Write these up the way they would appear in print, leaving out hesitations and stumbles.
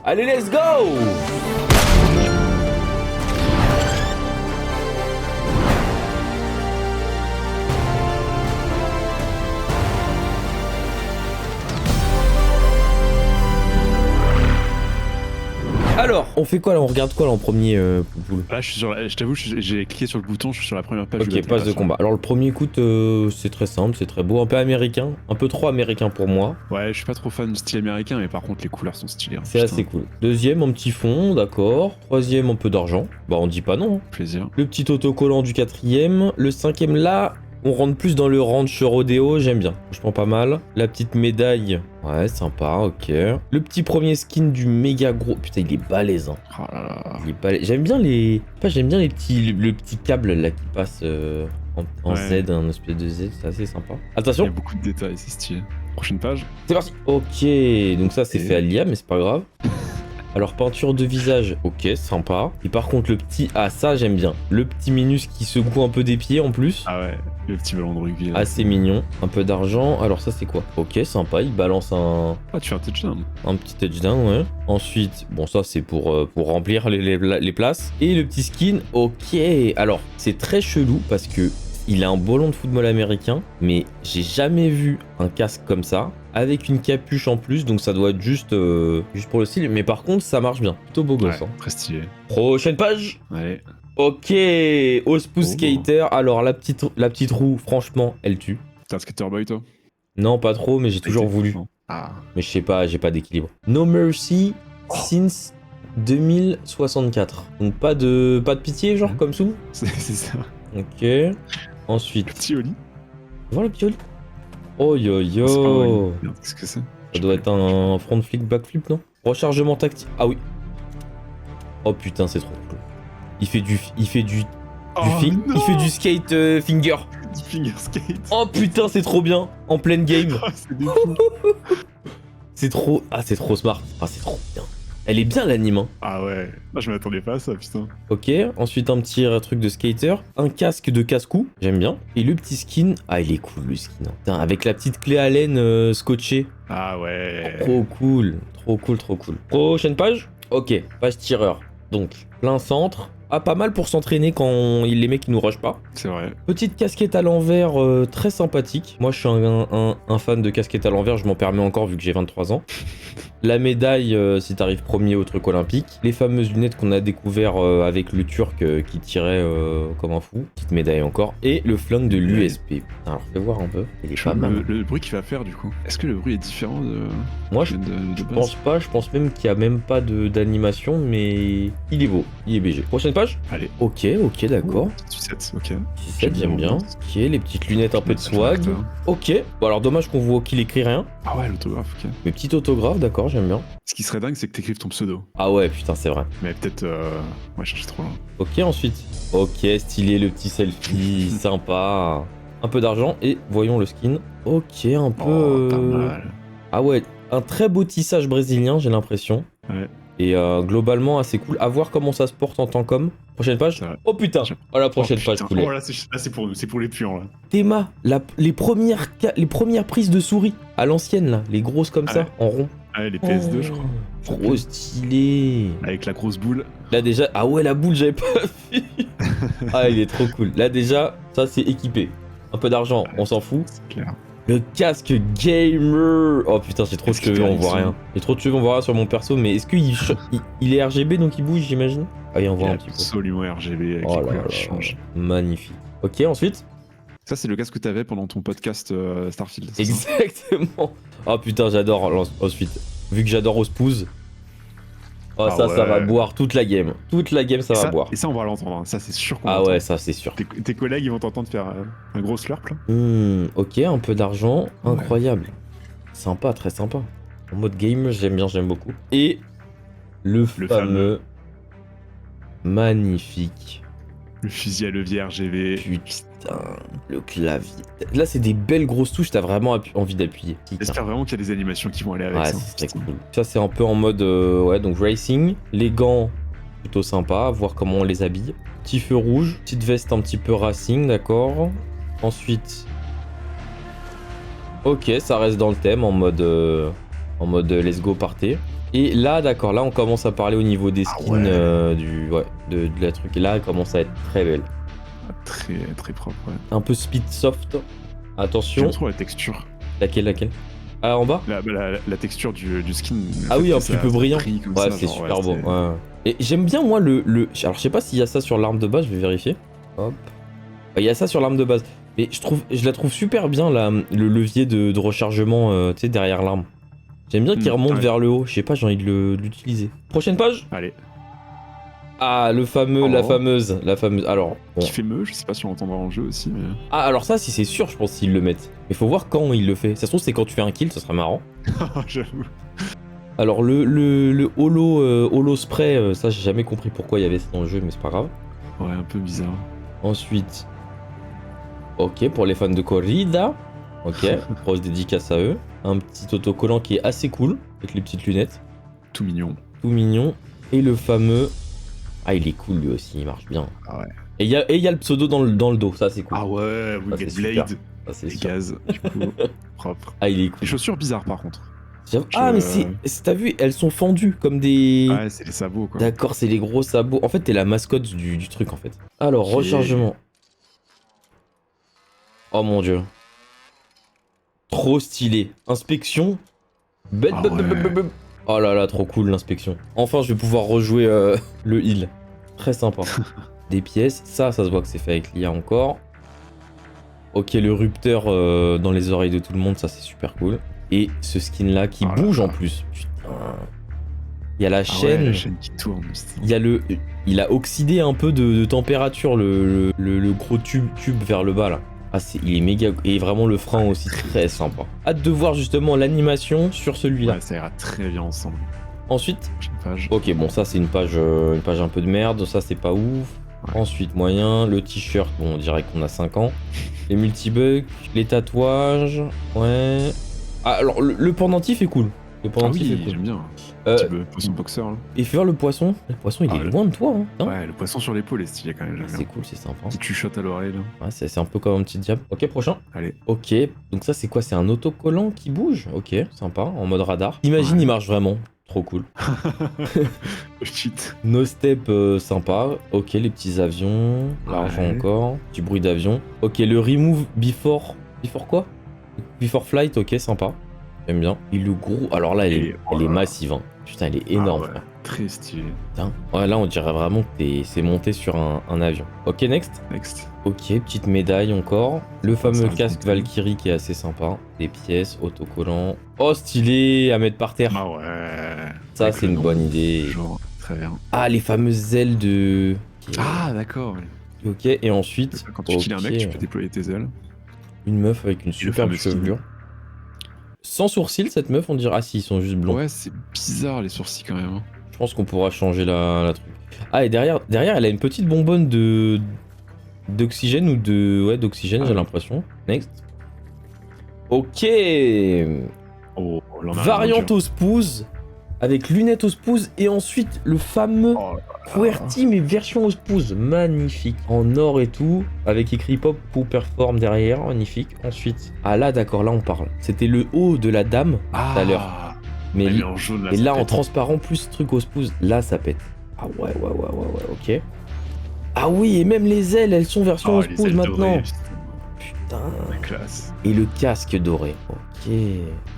Allez, let's go! Alors, on fait quoi là? On regarde quoi là en premier, Poupoule? Là, je t'avoue, j'ai cliqué sur le bouton, je suis sur la première page. Ok, passe de combat. Alors le premier, écoute, c'est très simple, c'est très beau, un peu américain, un peu trop américain pour moi. Ouais, je suis pas trop fan du style américain, mais par contre les couleurs sont stylées. Hein, c'est assez cool. Deuxième, un petit fond, d'accord. Troisième, un peu d'argent. Bah on dit pas non. Plaisir. Le petit autocollant du quatrième. Le cinquième là, on rentre plus dans le ranch rodéo, j'aime bien. Je prends pas mal. La petite médaille, ouais, sympa, ok. Le petit premier skin du méga gros. Putain, il est balèze, hein. Oh là là. Il est balèze. J'aime bien les. J'aime bien les petits. Le petit câble là qui passe en Ouais. Z, un espèce de Z, c'est assez sympa. Il y Attention, a beaucoup de détails, c'est stylé. Prochaine page. c'est parti. Ok, donc ça c'est fait à l'IA, mais c'est pas grave. Alors peinture de visage, ok, sympa. Et par contre le petit, ah ça j'aime bien. Le petit Minus qui secoue un peu des pieds en plus. Ah ouais, le petit ballon de rugby. Là. Assez mignon. Un peu d'argent. Alors ça c'est quoi? Ok, sympa, il balance un Ah, tu fais un touchdown. petit touchdown, ouais. Ensuite, bon ça c'est pour remplir les places. Et le petit skin, ok. Alors c'est très chelou parce que il a un ballon de football américain, mais j'ai jamais vu un casque comme ça, avec une capuche en plus, donc ça doit être juste pour le style. Mais par contre, ça marche bien. Plutôt beau gosse. Ouais, Hein. très stylé. Prochaine page. Allez. Ok, Ospous Skater. Alors la petite roue, franchement, elle tue. T'es un skater boy toi? Non, pas trop, mais j'ai toujours Été, voulu. franchement. Ah. Mais je sais pas, j'ai pas d'équilibre. No Mercy since 2064. Donc pas de pitié, genre, comme sous. C'est ça. Ok. Ensuite, Petit Oli. voilà le petit Oli. Oh yo C'est pas un Oli. yo. Merde, qu'est-ce que c'est? Ça doit être un front flick, backflip, non? Rechargement tactile. Ah oui. Oh putain, c'est trop cool. Il fait du Oh, il non. fait du skate finger. Du finger skate. Oh putain, c'est trop bien. En pleine game. Oh, c'est des fous. C'est trop smart. Ah, c'est trop bien. Elle est bien l'anime, hein. Ah ouais. Ah, je m'attendais pas à ça, putain. Ok, ensuite un petit truc de skater, un casque de casse-cou, j'aime bien. Et le petit skin, ah il est cool le skin. Hein. Putain, avec la petite clé à laine scotchée. Ah ouais. Trop cool, trop cool, trop cool. Prochaine page. Ok, page tireur. Donc, plein centre. Ah, pas mal pour s'entraîner quand les mecs ils nous rushent pas. C'est vrai. Petite casquette à l'envers, très sympathique. Moi je suis un fan de casquette à l'envers, je m'en permets encore vu que j'ai 23 ans. La médaille si t'arrives premier au truc olympique. Les fameuses lunettes qu'on a découvert avec le turc qui tirait comme un fou. Petite médaille encore. Et le flingue de l'USP. Alors fais voir un peu. Il est Je pas vois mal. le bruit qu'il va faire du coup. Est-ce que le bruit est différent de. Moi je de base pense pas, je pense même qu'il y a même pas d'animation, mais il est beau, il est BG. Prochaine page. Allez. Ok, d'accord. Sucette, ok. 17, j'aime bien. Ok, les petites lunettes un peu de swag. Ok. Bon alors dommage qu'on voit qu'il écrit rien. Ah ouais, l'autographe, ok. Mais petit autographe, d'accord, j'aime bien. Ce qui serait dingue, c'est que t'écrives ton pseudo. Ah ouais, putain, c'est vrai. Mais peut-être. Ouais, chercher trop loin. Ok, ensuite. Ok, stylé, le petit selfie, sympa. Un peu d'argent et voyons le skin. Ok, un peu... Oh, pas mal. Ah ouais, un très beau tissage brésilien, j'ai l'impression. Ouais. Et globalement assez cool. À voir comment ça se porte en tant qu'homme. Prochaine page. C'est vrai. Oh putain. Oh la prochaine Oh, page, putain. poulet. Oh là, c'est pour nous, c'est pour les puants là. Théma, les premières prises de souris à l'ancienne là, les grosses comme ça, Ouais. en rond. Ah, les PS2, je crois. Trop stylé. Avec la grosse boule. Là déjà, ah ouais la boule j'avais pas vu. Ah il est trop cool. Là déjà, ça c'est équipé. Un peu d'argent, on s'en fout. C'est clair. Le casque gamer. Oh putain j'ai trop de Est-ce qu'il cheveux, fait on voit un rien. J'ai trop de cheveux, on voit rien sur mon perso, mais est-ce qu'il il est RGB donc il bouge j'imagine? Ah oui on voit un petit peu. Absolument RGB avec Oh les là couleurs qui là, changent. magnifique. Ok ensuite. Ça, c'est le casque que t'avais pendant ton podcast Starfield. c'est ça Exactement. Oh putain j'adore ensuite. Vu que j'adore Ospous. Oh Ah ça ouais. va boire toute la game. Toute la game ça va boire. Et ça, on va l'entendre. Hein. Ça, c'est sûr qu'on va Ah l'entendre. ouais ça c'est sûr. Tes collègues, ils vont t'entendre faire un gros slurp là. Ok, un peu d'argent, Ouais. incroyable. Sympa, très sympa. En mode game, j'aime bien, j'aime beaucoup. Et le fameux magnifique. Le fusil à levier RGB. Putain, le clavier. Là, c'est des belles grosses touches, t'as vraiment envie d'appuyer. J'espère vraiment qu'il y a des animations qui vont aller avec Ouais, ça. c'est très cool. Ça, c'est un peu en mode ouais, donc racing. Les gants, plutôt sympa, voir comment on les habille. Petit feu rouge, petite veste un petit peu racing, d'accord. Ensuite, ok, ça reste dans le thème en mode let's go partez. Et là, d'accord, là on commence à parler au niveau des Ah skins ouais. de la truc. Et là, elle commence à être très belle. Très, très propre, ouais. Un peu speed soft. Attention. J'aime trop la texture. Laquelle? Ah, en bas? La texture du skin. Le Ah fait oui, que un petit peu ça brillant. brille comme Ouais, ça, c'est genre, super beau. c'est- Ouais. Et j'aime bien, moi, alors, je sais pas s'il y a ça sur l'arme de base, je vais vérifier. Hop. Il y a ça sur l'arme de base. Mais je la trouve super bien, le levier de rechargement, tu sais, derrière l'arme. J'aime bien qu'il remonte Ouais. vers le haut. Je sais pas, j'ai envie de l'utiliser. Prochaine page. Allez. Ah, la Oh. fameuse. Alors, bon. Qui fait me, je sais pas si on l'entendra en jeu aussi, mais. Ah, alors ça, si c'est sûr, je pense qu'ils le mettent. Mais faut voir quand il le fait. Ça se trouve, c'est quand tu fais un kill, ça serait marrant. J'avoue. Alors, le holo spray, ça, j'ai jamais compris pourquoi il y avait ça dans le jeu, mais c'est pas grave. Ouais, un peu bizarre. Ensuite, ok, pour les fans de corrida. Ok, grosse dédicace à eux. Un petit autocollant qui est assez cool, avec les petites lunettes. Tout mignon. Tout mignon. Et le fameux. Ah, il est cool lui aussi, il marche bien. Ah ouais. Et il y a le pseudo dans le dos, ça c'est cool. Ah ouais, Ça, Winged c'est Blade. super. Ça c'est Les sûr. gaz, du coup. Propre. Ah, il est Les cool. chaussures bizarres par contre. Ah, mais t'as vu, elles sont fendues comme des. Ouais, c'est les sabots quoi. D'accord, c'est les gros sabots. En fait, t'es la mascotte du truc en fait. Alors, Ok. rechargement. Oh mon dieu. Trop stylé. Inspection. Ah ouais. Oh là là, trop cool l'inspection. Enfin, je vais pouvoir rejouer le heal. Très sympa. Des pièces. Ça se voit que c'est fait avec l'IA encore. Ok, le rupteur dans les oreilles de tout le monde, ça c'est super cool. Et ce skin là qui Oh là bouge là. en plus. Putain. Il y a la Ah ouais, chaîne. la chaîne qui tourne. c'est- Il y a il a oxydé un peu de température le gros tube vers le bas là. Ah, il est méga. Et vraiment le frein aussi très sympa. Hâte de voir justement l'animation sur celui-là. Ouais, ça ira très bien ensemble. Ensuite, Prochaine page. ok, bon, ça c'est une page un peu de merde, ça c'est pas ouf. Ouais. Ensuite, moyen, le t-shirt, bon, on dirait qu'on a 5 ans. Les multibugs, les tatouages, ouais. Ah, alors le pendentif est cool. Le Ah pendentif oui, est cool. j'aime bien. Euh, Un petit peu poisson boxeur là. Et faire le poisson. Le poisson, il Ah, est le- loin de toi, hein. Non Ouais, le poisson sur l'épaule est stylé quand même, j'aime C'est bien. cool, c'est sympa. Qui chuchote à l'oreille là. Ouais, c'est un peu comme un petit diable. Ok, prochain. Allez. Ok, donc ça c'est quoi? C'est un autocollant qui bouge? Ok, sympa, en mode radar. Imagine, Ouais. il marche vraiment. Trop cool. Cheat. No step sympa. Ok, les petits avions. L'argent Ouais. encore. Petit bruit d'avion. Ok, le remove before. Before quoi? Before flight, ok, sympa. J'aime bien. Et le gros. Alors là, elle Et- oh est là là. massive. Hein. Putain, elle est énorme, Ah ouais, frère. très stylé. Putain. Ouais, là, on dirait vraiment que c'est monté sur un avion. Ok, next. Next. Ok, petite médaille encore. Le fameux Ça casque raconte. Valkyrie qui est assez sympa. Des pièces, autocollants. Oh, stylé à mettre par terre. Ah ouais. Ça, Avec c'est le une nom. bonne idée. Genre, très bien. Ah, les fameuses ailes de. Ok. Ah d'accord. ouais. Ok, et ensuite. Quand tu kills un mec, tu ok, peux déployer tes ailes. Une meuf avec une superbe fameux skin. chevelure. Sans sourcils, cette meuf, on dirait. Ah, si, ils sont juste blonds. Ouais, c'est bizarre les sourcils quand même. hein. Je pense qu'on pourra changer la truc. Ah, et derrière, elle a une petite bonbonne d'oxygène ou de. Ouais, d'oxygène, Ah j'ai oui. l'impression. Next. Ok. Oh, là, on a un Variante dur. aux spouses. Avec lunettes aux spouses. Et ensuite, le fameux Oh, QWERTY, mais version aux spouses. Magnifique. En or et tout. Avec écrit Pop pour Perform derrière. Magnifique. Ensuite. Ah là, d'accord, là on parle. C'était le haut de la dame tout à l'heure. Mais Elle est en jaune là. et ça là, en pète. transparent, plus truc aux spouses, là, ça pète. Ah ouais, ok. Ah oui, et même les ailes, elles sont version Oh, aux les spouses ailes maintenant. dorées, Putain. la classe. Et le casque doré. Ok.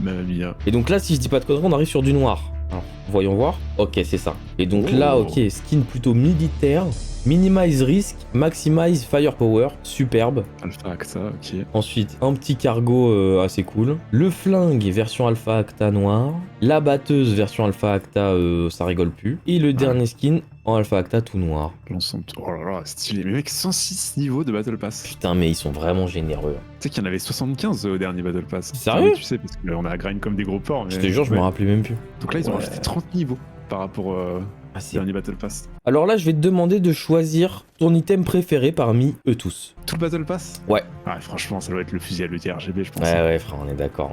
Mamma mia. Et donc là, si je dis pas de conneries, on arrive sur du noir. Alors, voyons voir. Ok, c'est ça. Et donc là, Oh. ok, skin plutôt militaire. Minimize risk, maximize firepower, superbe. Alpha Acta, ok. Ensuite, un petit cargo assez cool. Le flingue version Alpha Acta noir. La batteuse version Alpha Acta, ça rigole plus. Et le dernier skin en Alpha Acta tout noir. L'ensemble. Oh là là, stylé. Mais mec, 106 niveaux de Battle Pass. Putain, mais ils sont vraiment généreux. Tu sais qu'il y en avait 75 au dernier Battle Pass. Sérieux? Oui, tu sais, parce qu'on a grind comme des gros porcs. Je mais- te jure, je me ouais. rappelais même plus. Donc là, ils ont Ouais. rajouté 30 niveaux par rapport au Ah, c'est... dernier Battle Pass. Alors là, je vais te demander de choisir ton item préféré parmi eux tous. Tout le Battle Pass Ouais. Ah, franchement, ça doit être le fusil à l'ET RGB, je pense. Ouais, frère, on est d'accord.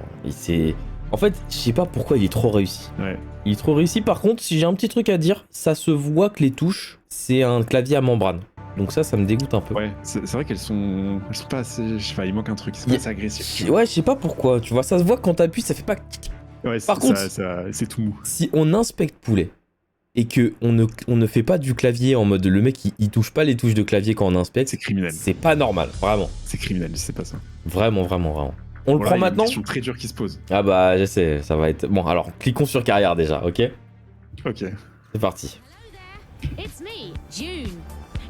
En fait, je sais pas pourquoi il est trop réussi. Ouais. Il est trop réussi. Par contre, si j'ai un petit truc à dire, ça se voit que les touches, c'est un clavier à membrane. Donc ça me dégoûte un peu. Ouais, c'est vrai qu'elles sont pas assez. Je sais pas, il manque un truc, c'est Y- pas assez agressif. tu vois. Ouais, je sais pas pourquoi. Tu vois, ça se voit que quand t'appuies, ça fait pas. Ouais, Par contre, c'est tout mou. si on inspecte poulet et que on ne fait pas du clavier en mode le mec il touche pas les touches de clavier quand on inspecte, C'est criminel. c'est pas normal, vraiment. C'est criminel, c'est pas ça. Vraiment, vraiment, vraiment. On le Bon, prend là, il y a maintenant? une question très dure qui se pose. Ah bah je sais, ça va être... Bon alors, cliquons sur carrière déjà, ok? Ok. C'est parti. It's me, June.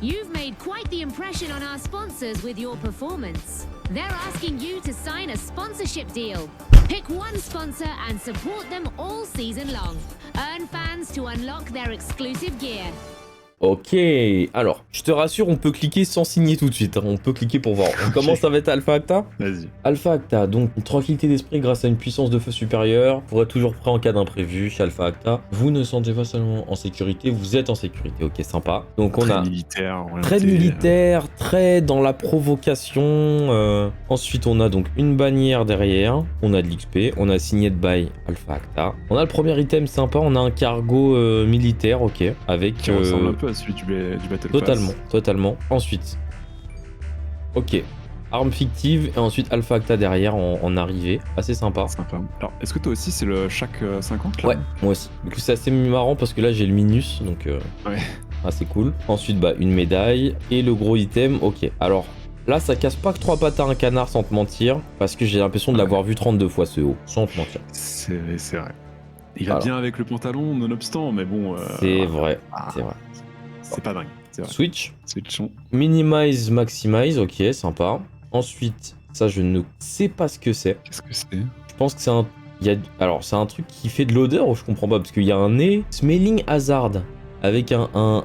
You've made quite the impression on our sponsors with your performance. They're asking you to sign a sponsorship deal. Pick one sponsor and support them all season long. Earn fans to unlock their exclusive gear. Ok, alors, je te rassure, on peut cliquer sans signer tout de suite, hein. On peut cliquer pour voir. On commence avec Alpha Acta. Vas-y. Alpha Acta, donc une tranquillité d'esprit grâce à une puissance de feu supérieure, pour être toujours prêt en cas d'imprévu chez Alpha Acta. Vous ne sentez pas seulement en sécurité, vous êtes en sécurité, ok, sympa. Donc on Très a militaire. très militaire, très dans la provocation. Ensuite on a donc une bannière derrière, on a de l'XP, on a signé de bail Alpha Acta. On a le premier item sympa, on a un cargo militaire, ok, avec... Qui ressemble un peu à celui du Battle Totalement, Pass. totalement. Ensuite, ok, arme fictive et ensuite Alpha Acta derrière en arrivée, assez sympa. Sympa. Alors, est-ce que toi aussi c'est le chaque 50 là? Ouais, moi aussi. Du coup, c'est assez marrant parce que là j'ai le Minus, donc Ouais. assez cool. Ensuite, bah une médaille et le gros item, ok. Alors là, ça casse pas que 3 pattes à un canard sans te mentir, parce que j'ai l'impression de l'avoir vu 32 fois ce haut, sans te mentir. C'est vrai. Il va Alors. bien avec le pantalon, nonobstant, mais bon. C'est vrai, ah, c'est vrai. C'est pas dingue. C'est vrai. Switch, Switchons. minimize, maximize, ok, sympa. Ensuite, ça je ne sais pas ce que c'est. Qu'est-ce que c'est? Je pense que c'est un... Alors, c'est un truc qui fait de l'odeur, ou je comprends pas, parce qu'il y a un nez Smelling Hazard, avec un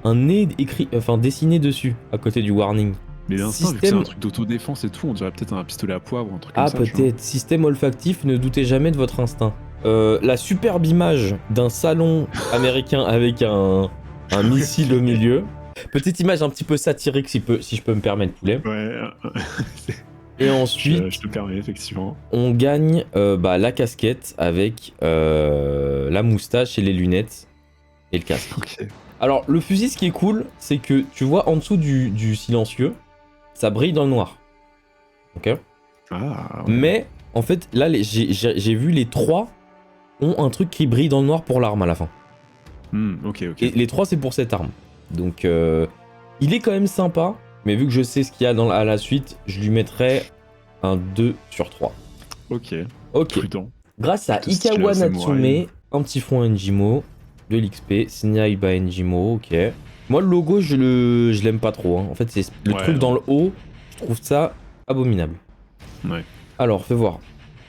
nez écrit, enfin dessiné dessus, à côté du warning. Mais l'instinct, vu que c'est Système- un truc d'autodéfense et tout, on dirait peut-être un pistolet à poivre ou un truc Ah, comme ça. tu vois. peut-être. Système olfactif, ne doutez jamais de votre instinct. La superbe image d'un salon américain avec un missile au milieu. Petite image un petit peu satirique, si je peux me permettre, poulet. Ouais, Et ensuite, je te permets, effectivement. on gagne la casquette avec la moustache et les lunettes et le casque. Ok. Alors, le fusil, ce qui est cool, c'est que tu vois en dessous du silencieux, ça brille dans le noir. Ok. Ah, ouais. Mais, en fait, là, j'ai vu les 3 ont un truc qui brille dans le noir pour l'arme à la fin. Ok. Et les 3, c'est pour cette arme. Donc, il est quand même sympa, mais vu que je sais ce qu'il y a à la suite, je lui mettrai un 2 sur 3. Ok. Ok. Prudent. Grâce à Tout style Ikawa samouraï. Natsume, un petit fond Njimo, de l'XP, Senyai by Njimo, ok. Moi, le logo, je l'aime pas trop. Hein. En fait, c'est le Ouais, truc non. dans le haut, je trouve ça abominable. Ouais. Alors, fais voir.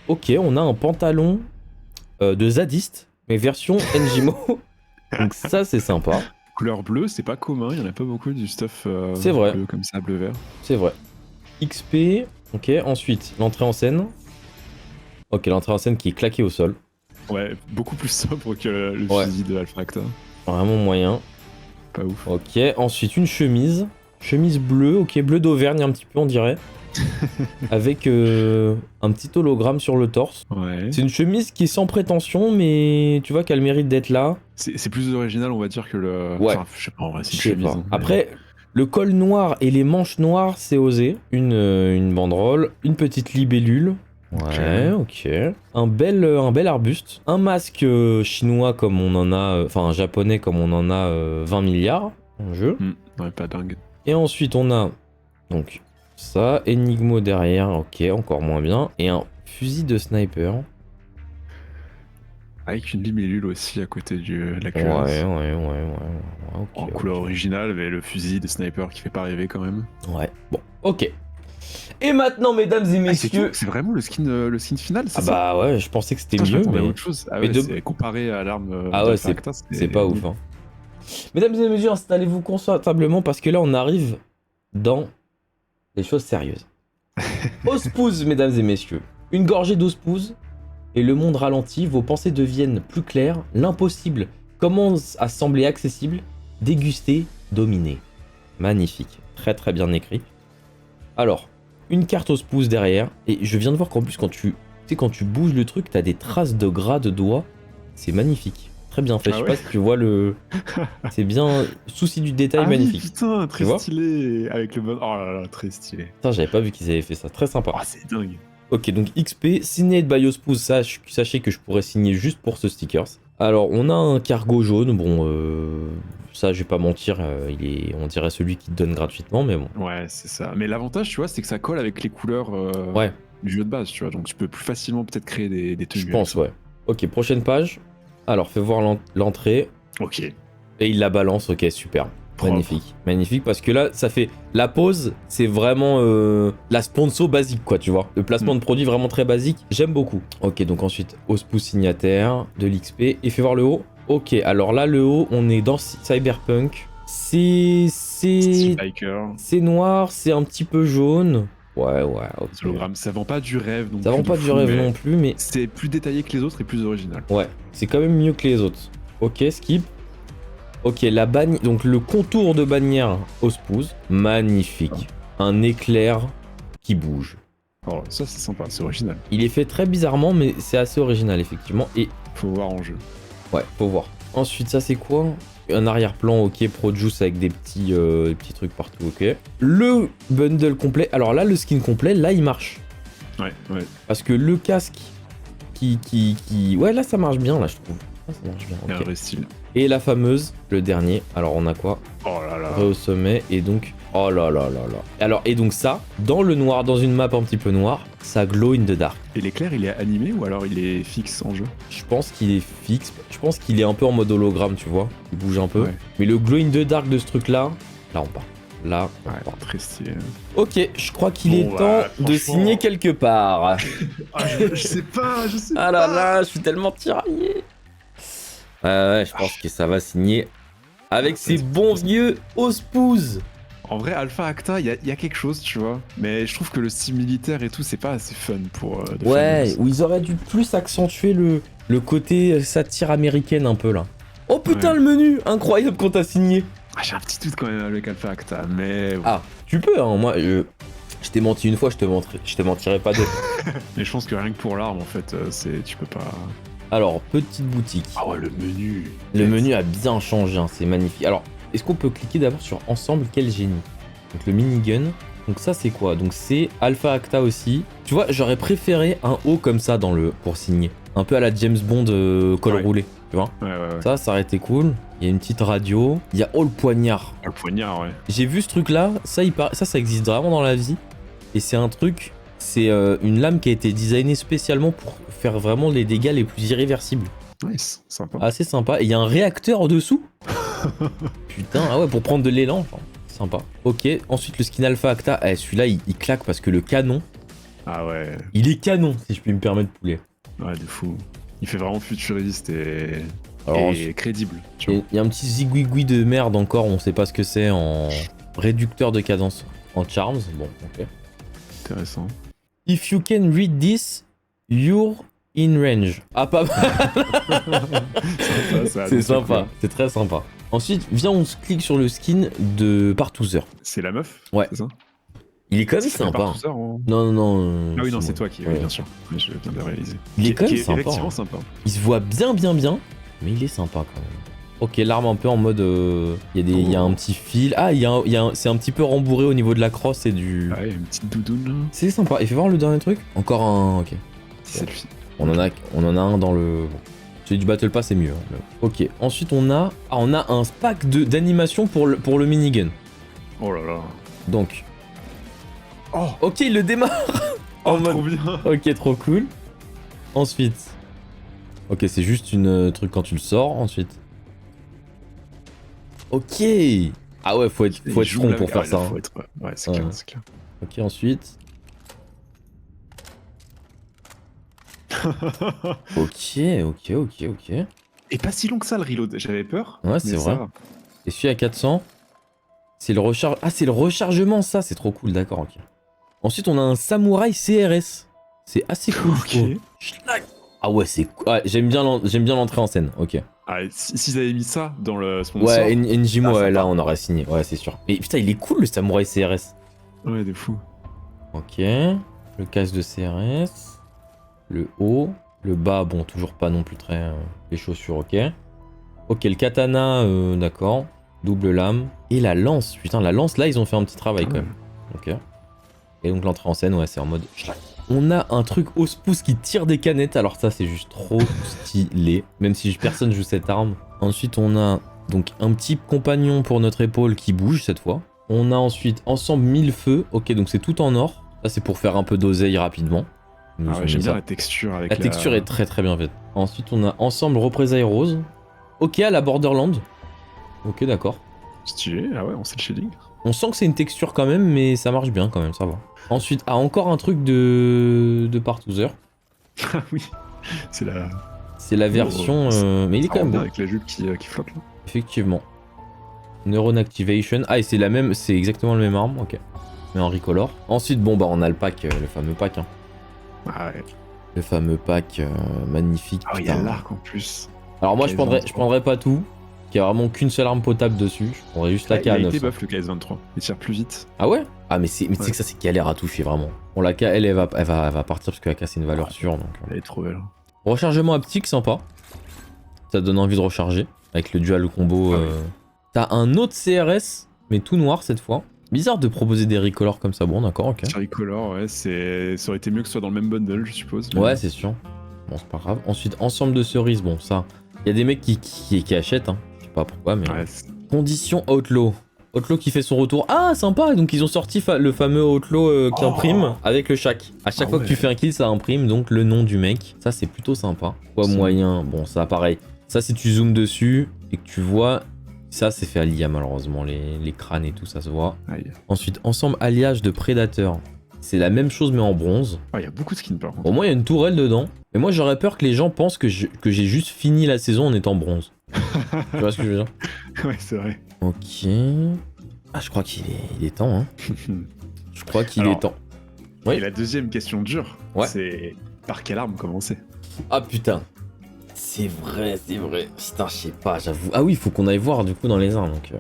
Ok, on a un pantalon de zadiste, mais version Njimo. Donc ça, c'est sympa. Couleur bleue, c'est pas commun, il y en a pas beaucoup du stuff C'est vrai. bleu comme ça, bleu-vert. C'est vrai. XP, ok. Ensuite, l'entrée en scène. Ok, l'entrée en scène qui est claquée au sol. Ouais, beaucoup plus sobre que le Ouais. fusil de Alpha Acta. Vraiment moyen. Pas ouf. Ok, ensuite une chemise. Chemise bleue, ok, bleu d'Auvergne un petit peu on dirait. Avec un petit hologramme sur le torse. Ouais. C'est une chemise qui est sans prétention, mais tu vois qu'elle mérite d'être là. C'est plus original, on va dire, que le. Ouais. Enfin, je sais pas, en vrai, c'est une Je sais chemise. pas. hein, mais- Après, le col noir et les manches noires, c'est osé. Une banderole, une petite libellule. Ouais, ok. Un bel arbuste. Un masque chinois comme on en a... Enfin, japonais comme on en a 20 milliards en jeu. Ouais, pas dingue. Et ensuite, on a donc ça, Enigmo derrière, ok, encore moins bien. Et un fusil de sniper. Avec une libellule aussi à côté de la Ouais, cuirasse. ok. En couleur originale, mais le fusil de sniper qui fait pas rêver quand même. Ouais, bon, ok. Et maintenant, mesdames et Ah, c'est messieurs... tout, c'est vraiment le skin final, c'est Ah ça? bah ouais, je pensais que c'était Putain, je mieux, m'attendais à mais autre chose. Ah mais ouais, de- c'est comparé à l'arme. Ah ouais, d'Alpha Acta, c'est pas ouf. Hein. Mesdames et messieurs, installez-vous confortablement parce que là, on arrive dans les choses sérieuses. Ospouse, mesdames et messieurs. Une gorgée d'ospouse et le monde ralentit, vos pensées deviennent plus claires, l'impossible commence à sembler accessible, déguster, dominer. Magnifique, très très bien écrit. Alors, une carte ospouse derrière, et je viens de voir qu'en plus quand tu bouges le truc, t'as des traces de gras de doigts, c'est magnifique. Très bien fait, Ah je sais ouais pas si tu vois le... C'est bien, souci du détail Ah oui, magnifique. putain, très vois stylé. Avec le bon. Oh là là, très stylé. Putain, j'avais pas vu qu'ils avaient fait ça, très sympa. Ah, c'est dingue. Ok, donc XP, Signed by Ospuz, sachez que je pourrais signer juste pour ce stickers. Alors, on a un cargo jaune, bon, ça, je vais pas mentir, on dirait celui qui te donne gratuitement, mais bon. Ouais, c'est ça. Mais l'avantage, tu vois, c'est que ça colle avec les couleurs Ouais, du jeu de base, tu vois. Donc tu peux plus facilement peut-être créer des tenues. je pense, ouais. Ok, prochaine page. Alors, fais voir l'entrée. Ok. Et il la balance, ok, super. Propre. Magnifique. Magnifique, parce que là, ça fait... La pose, c'est vraiment la sponsor basique, quoi, tu vois. Le placement de produit vraiment très basique, j'aime beaucoup. Ok, donc ensuite, Ospuz signataire, de l'XP, et fais voir le haut. Ok, alors là, le haut, on est dans Cyberpunk. C'est Biker. c'est noir, c'est un petit peu jaune. Ouais, ok. Hologramme, ça vend pas du rêve non plus. Ça vend pas de du fou, rêve mais non plus, mais... c'est plus détaillé que les autres et plus original. Ouais, c'est quand même mieux que les autres. Ok, skip. Ok, la bannière, donc le contour de bannière Ospuz, magnifique. Un éclair qui bouge. Oh, ça c'est sympa, c'est original. Il est fait très bizarrement, mais c'est assez original, effectivement. Et Faut voir en jeu. ouais, faut voir. Ensuite, ça c'est quoi? Un arrière-plan, ok, Produce avec des petits trucs partout, ok. Le bundle complet, alors là, le skin complet, là, il marche. Ouais. Parce que le casque Ouais, là, ça marche bien, là, je trouve. Là, ça marche bien, Il y a un ok. vrai style. Et la fameuse, le dernier, alors on a quoi? Oh là là. Au sommet, et donc... Oh là là là là. Alors, et donc ça, dans le noir, dans une map un petit peu noire, ça glow in the dark. Et l'éclair, il est animé ou alors il est fixe en jeu? Je pense qu'il est fixe, je pense qu'il est un peu en mode hologramme, tu vois. Il bouge un peu. Ouais. Mais le glow in the dark de ce truc-là, là on part. Là, on Ouais, part. très stylé. Ok, je crois qu'il Bon, est bah, temps de franchement- signer quelque part. Ah, je sais pas, je sais Ah là là, je suis tellement tiraillé. Ouais, je pense que ça va signer avec ces bons vieux Ospuz. En vrai, Alpha Acta, il y a quelque chose, tu vois. Mais je trouve que le style militaire et tout, c'est pas assez fun pour. The Ouais, Famous. où ils auraient dû plus accentuer le côté satire américaine un peu là. Oh putain, Ouais. le menu incroyable qu'on t'a signé. Ah, j'ai un petit doute quand même avec Alpha Acta, mais. Ah, tu peux, hein, moi, je t'ai menti une fois, je te mentirai pas deux. Mais je pense que rien que pour l'arme, en fait, tu peux pas. Alors, petite boutique. Ah ouais, le menu. Le menu a bien changé, hein, c'est magnifique. Alors, est-ce qu'on peut cliquer d'abord sur Ensemble, quel génie? Donc le minigun. Donc ça c'est quoi? Donc c'est Alpha Acta aussi. Tu vois, j'aurais préféré un haut comme ça pour signer. Un peu à la James Bond col Ouais. roulé, tu vois. Ouais. Ça aurait été cool. Il y a une petite radio. Il y a le poignard. Ah, le poignard, ouais. J'ai vu ce truc là, ça existe vraiment dans la vie. Et c'est un truc, c'est une lame qui a été designée spécialement pour faire vraiment les dégâts les plus irréversibles. Nice, sympa. Assez sympa. Et il y a un réacteur en dessous. Putain, ah ouais, pour prendre de l'élan. Enfin, sympa. Ok, ensuite le skin Alpha Acta. Eh, celui-là, il claque parce que le canon, Ah ouais, il est canon, si je puis me permettre, poulet. ouais, de fou. Il fait vraiment futuriste et Alors, crédible, tu vois. il y a un petit zigouigoui de merde encore, on sait pas ce que c'est en réducteur de cadence. En charms, bon, ok. Intéressant. If you can read this, you're in range. Ah, pas mal. C'est sympa, c'est très sympa. Ensuite, viens, on se clique sur le skin de Partouzer. C'est la meuf? Ouais. C'est ça? Il est quand même Ça fait sympa. Partouzer, hein. Non. Ah oui, non, c'est toi qui, ouais. oui, bien sûr. Mais je viens de le réaliser. Il est quand même Qui sympa, effectivement hein. sympa. Il se voit bien, mais il est sympa quand même. Ok, l'arme un peu en mode. Il y a un petit fil. Ah, c'est un petit peu rembourré au niveau de la crosse et du. Ouais, une petite doudoune là. C'est sympa. Et fais voir le dernier truc. Encore un. Ok. C'est celle-ci. On en a un dans le. Bon. Celui du Battle Pass est mieux. Hein, mais- Ok. Ensuite, on a un pack d'animation pour le minigun. Oh là là. Donc. Oh, Ok, il le démarre. En mode- trop bien. Ok, trop cool. Ensuite. Ok, c'est juste une truc quand tu le sors. Ensuite. Ok. Ah ouais, faut être Il joue front la- pour faire ah, ça. faut hein. être- Ouais, c'est Ouais. clair, c'est clair. Ok, ensuite. Ok. Et pas si long que ça le reload, j'avais peur. Ouais, mais c'est ça vrai. va. Et celui à 400. C'est le recharge. Ah, c'est le rechargement, ça. C'est trop cool, d'accord, ok. Ensuite, on a un samouraï CRS. C'est assez cool, je trouve. Ok. Schlag. Ah ouais, c'est. Ah, j'aime bien l'entrée en scène, ok. Ah, s'ils avaient mis ça dans le sponsor. Ouais, Njimo, Ah, ouais, sympa. là, on aurait signé. Ouais, c'est sûr. Mais putain, il est cool, le samouraï CRS. Ouais, de fou. Ok. Le casque de CRS. Le haut. Le bas, bon, toujours pas non plus très. Les chaussures, ok. Ok, le katana, d'accord. Double lame. Et la lance. Putain, la lance, là, ils ont fait un petit travail quand même. Ok. Et donc, l'entrée en scène, ouais, c'est en mode. Schlag. On a un truc au pouce qui tire des canettes. Alors ça, c'est juste trop stylé. Même si personne joue cette arme. Ensuite, on a donc un petit compagnon pour notre épaule qui bouge cette fois. On a ensuite ensemble 1000 feux. Ok, donc c'est tout en or. Ça, c'est pour faire un peu d'oseille rapidement. Ah ouais, j'aime bien la texture avec la texture est très très bien faite. Ensuite, on a ensemble représailles rose. Ok, à la Borderland. Ok, d'accord. Stylé, ah ouais, on sait le shading. On sent que c'est une texture quand même, mais ça marche bien quand même, ça va. Ensuite, encore un truc de Partouzer. Ah oui, c'est la... C'est la version... mais il est quand même beau. Avec la jupe qui flotte là. Effectivement. Neuron Activation. Ah, et c'est la même, c'est exactement le même arme, ok. Mais en recolor. Ensuite, bon, bah on a le pack, le fameux pack. Hein. Ah ouais. Le fameux pack magnifique. Ah oui, il y a l'arc en plus. Alors moi, je prendrais pas tout. Il y a vraiment qu'une seule arme potable dessus. Je prendrais juste la K9. Il a été buff le KS23. Il tire plus vite. Ah ouais? Ah mais tu sais que ça c'est galère à toucher vraiment. Bon la K elle va partir parce que la K c'est une valeur sûre donc. Elle est trop belle. Rechargement haptique sympa. Ça donne envie de recharger avec le dual combo. Oui. T'as un autre CRS mais tout noir cette fois. Bizarre de proposer des recolors comme ça. Bon d'accord ok. Recolor ouais ça aurait été mieux que ce soit dans le même bundle je suppose. Mais... Ouais c'est sûr. Bon c'est pas grave. Ensuite ensemble de cerises bon ça. Il y a des mecs qui achètent hein. Je sais pas pourquoi mais. Ouais, condition Outlaw. Outlaw qui fait son retour. Ah, sympa! Donc, ils ont sorti le fameux Outlaw qui imprime avec le shack. À chaque fois que tu fais un kill, ça imprime donc le nom du mec. Ça, c'est plutôt sympa. Quoi, moyen. Bon, ça, pareil. Ça, si tu zoomes dessus et que tu vois. Ça, c'est fait à l'IA, malheureusement. Les crânes et tout, ça se voit. Aïe. Ensuite, ensemble alliage de prédateurs. C'est la même chose, mais en bronze. Ah, il y a beaucoup de skins par contre. Au moins, il y a une tourelle dedans. Mais moi, j'aurais peur que les gens pensent que j'ai juste fini la saison en étant bronze. Tu vois ce que je veux dire? Ouais, c'est vrai. Ok. Ah, je crois qu'il est temps, hein. Je crois qu'il est temps. Oui. Et la deuxième question dure, c'est par quelle arme commencer? Ah putain. C'est vrai. Putain, je sais pas, j'avoue. Ah oui, il faut qu'on aille voir du coup dans les armes. Donc,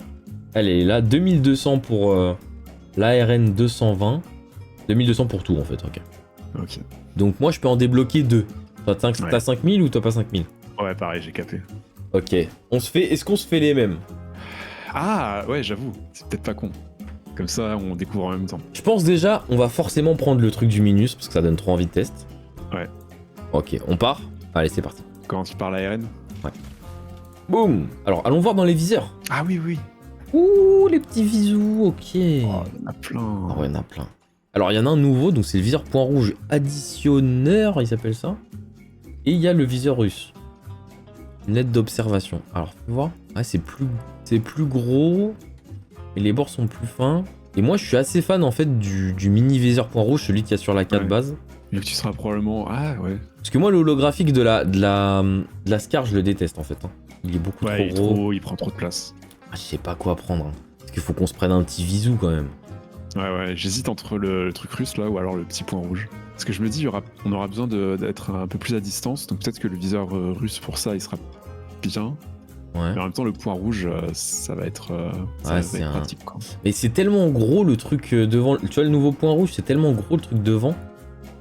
elle est là, 2200 pour l'ARN 220. 2200 pour tout en fait, ok. Ok. Donc moi, je peux en débloquer 2. Toi, t'as 5000 ou t'as pas 5000? Ouais, pareil, j'ai capé. Ok. Est-ce qu'on se fait les mêmes? Ah ouais, j'avoue, c'est peut-être pas con. Comme ça, on découvre en même temps. Je pense déjà, on va forcément prendre le truc du Minus, parce que ça donne trop envie de test. Ouais. Ok, on part? Allez, c'est parti. Quand tu parles ARN? Ouais. Boum! Alors, allons voir dans les viseurs. Ah oui, oui. Ouh, les petits visous, ok. Oh, il y en a plein. Ah ouais, il y en a plein. Alors, il y en a un nouveau, donc c'est le viseur point rouge additionneur, il s'appelle ça. Et il y a le viseur russe. Lunette d'observation. Alors, tu vois? Ouais, c'est plus gros. Et les bords sont plus fins. Et moi, je suis assez fan, en fait, du mini viseur point rouge, celui qu'il y a sur la 4 base. Mais tu seras probablement... Ah, ouais. Parce que moi, le holographique de la Scar, je le déteste, en fait. Hein. Il est beaucoup trop gros. Il prend trop de place. Ah, je sais pas quoi prendre. Hein. Parce qu'il faut qu'on se prenne un petit visou, quand même. Ouais, j'hésite entre le truc russe, là, ou alors le petit point rouge. Parce que je me dis, on aura besoin d'être un peu plus à distance, donc peut-être que le viseur russe, pour ça, il sera bien. Ouais. Mais en même temps, le point rouge, ça va être, pratique, quoi. Mais c'est tellement gros, le truc devant... Tu vois, le nouveau point rouge, c'est tellement gros, le truc devant.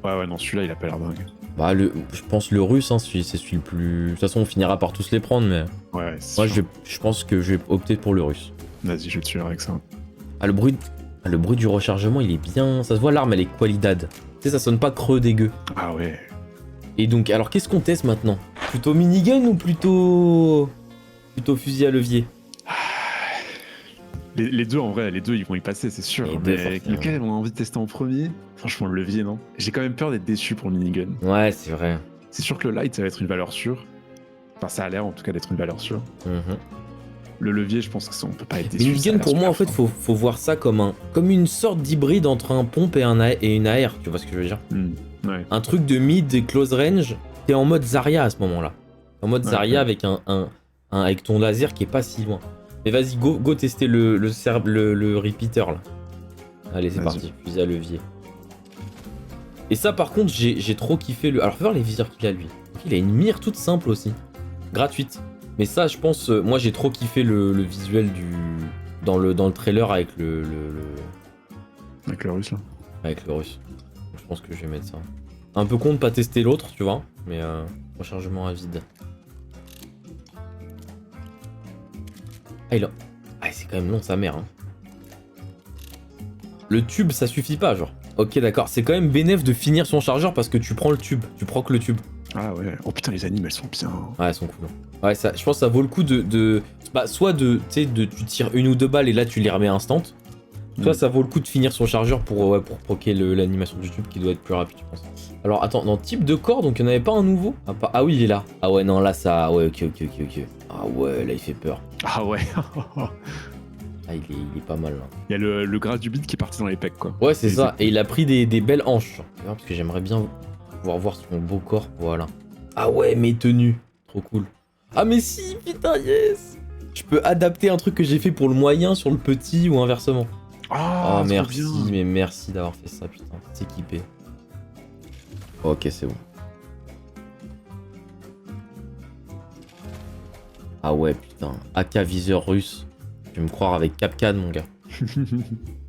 Ouais, non, celui-là, il a pas l'air dingue. Bah, je pense le russe, hein, c'est celui le plus... De toute façon, on finira par tous les prendre, mais... Ouais, moi, je pense que je vais opter pour le russe. Vas-y, je vais te tuer avec ça. Ah, le bruit du rechargement, il est bien... Ça se voit, l'arme, elle est qualidad. Tu sais, ça sonne pas creux dégueu. Ah ouais. Et donc, alors, qu'est-ce qu'on teste maintenant? Plutôt minigun ou plutôt fusil à levier? Les deux, en vrai, les deux, ils vont y passer, c'est sûr. Mais lequel on a envie de tester en premier? Franchement, le levier, non? J'ai quand même peur d'être déçu pour le minigun. Ouais, c'est vrai. C'est sûr que le light, ça va être une valeur sûre. Enfin, ça a l'air, en tout cas, d'être une valeur sûre. Le levier, je pense qu'on peut pas être déçu. Minigun, pour moi, en fait, faut voir ça comme une sorte d'hybride entre un pompe et une AR, tu vois ce que je veux dire? Ouais. Un truc de mid close range, t'es en mode Zarya à ce moment-là. En mode Zarya avec avec ton laser qui est pas si loin. Mais vas-y, go tester le repeater là. Allez, c'est parti, fusil à levier. Et ça, par contre, j'ai trop kiffé le. Alors, fais voir les viseurs qu'il a lui. Il a une mire toute simple aussi, gratuite. Mais ça, je pense, moi j'ai trop kiffé le visuel dans le trailer avec le. Avec le russe là. Avec le russe. Je pense que je vais mettre ça. Un peu con de pas tester l'autre, tu vois, mais rechargement à vide. Ah, c'est quand même long sa mère. Hein. Le tube, ça suffit pas, genre. Ok, d'accord. C'est quand même bénéf de finir son chargeur parce que tu prends le tube. Tu prends que le tube. Ah ouais. Oh putain, les animes, elles sont bien. Ouais, elles sont cool. Ouais, ça, je pense que ça vaut le coup bah, soit tu tires 1 ou 2 balles et là tu les remets instant. Soit ça vaut le coup de finir son chargeur pour proquer l'animation du tube qui doit être plus rapide, je pense. Alors attends, dans type de corps, donc il n'y en avait pas un nouveau? Ah oui, il est là. Ah ouais, non, là ça. Ouais, ok. Ah ouais, là il fait peur. Ah ouais. Ah, il est pas mal là. Il y a le gras du bide qui est parti dans les pecs, quoi. Ouais, c'est ça. Et il a pris des belles hanches. Parce que j'aimerais bien pouvoir voir son beau corps. Voilà. Ah ouais, mes tenues. Trop cool. Ah mais si, putain, yes. Je peux adapter un truc que j'ai fait pour le moyen sur le petit ou inversement. Ah, Oh trop merci, bien. mais merci d'avoir fait ça, putain. C'est équipé. Ok, c'est bon. Ah ouais, putain. AK viseur russe. Tu vas me croire avec Capcan, mon gars.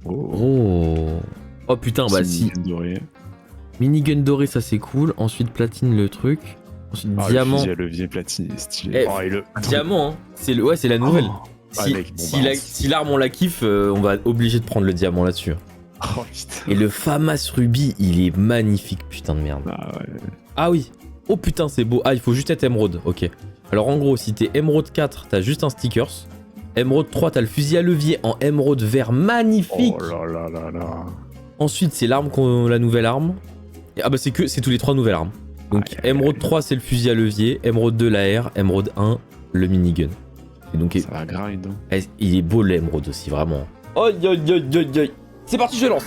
Oh. Oh putain, bah si. Doré. Minigun doré, ça c'est cool. Ensuite, platine le truc. Ensuite, diamant. Le levier platine est stylé. Eh, et le... Diamant, hein. C'est la nouvelle. Oh. Si, Ah, mec, bon, si l'arme on la kiffe, on va être obligé de prendre le diamant là-dessus. Oh putain. Et le Famas Ruby, il est magnifique, putain de merde. Ah ouais. Ah oui. Oh putain, c'est beau. Ah, il faut juste être émeraude. Ok. Alors en gros, si t'es émeraude 4, t'as juste un stickers. Émeraude 3, t'as le fusil à levier en émeraude vert magnifique. Oh là là là là. Ensuite, c'est l'arme la nouvelle arme. Et, ah bah c'est tous les 3 nouvelles armes. Donc émeraude 3, c'est le fusil à levier. Émeraude 2, la R. Émeraude 1, le minigun. Et donc, ça va grind. Hein. il est beau l'émeraude aussi, vraiment. Aïe aïe aïe aïe aïe. C'est parti, je lance.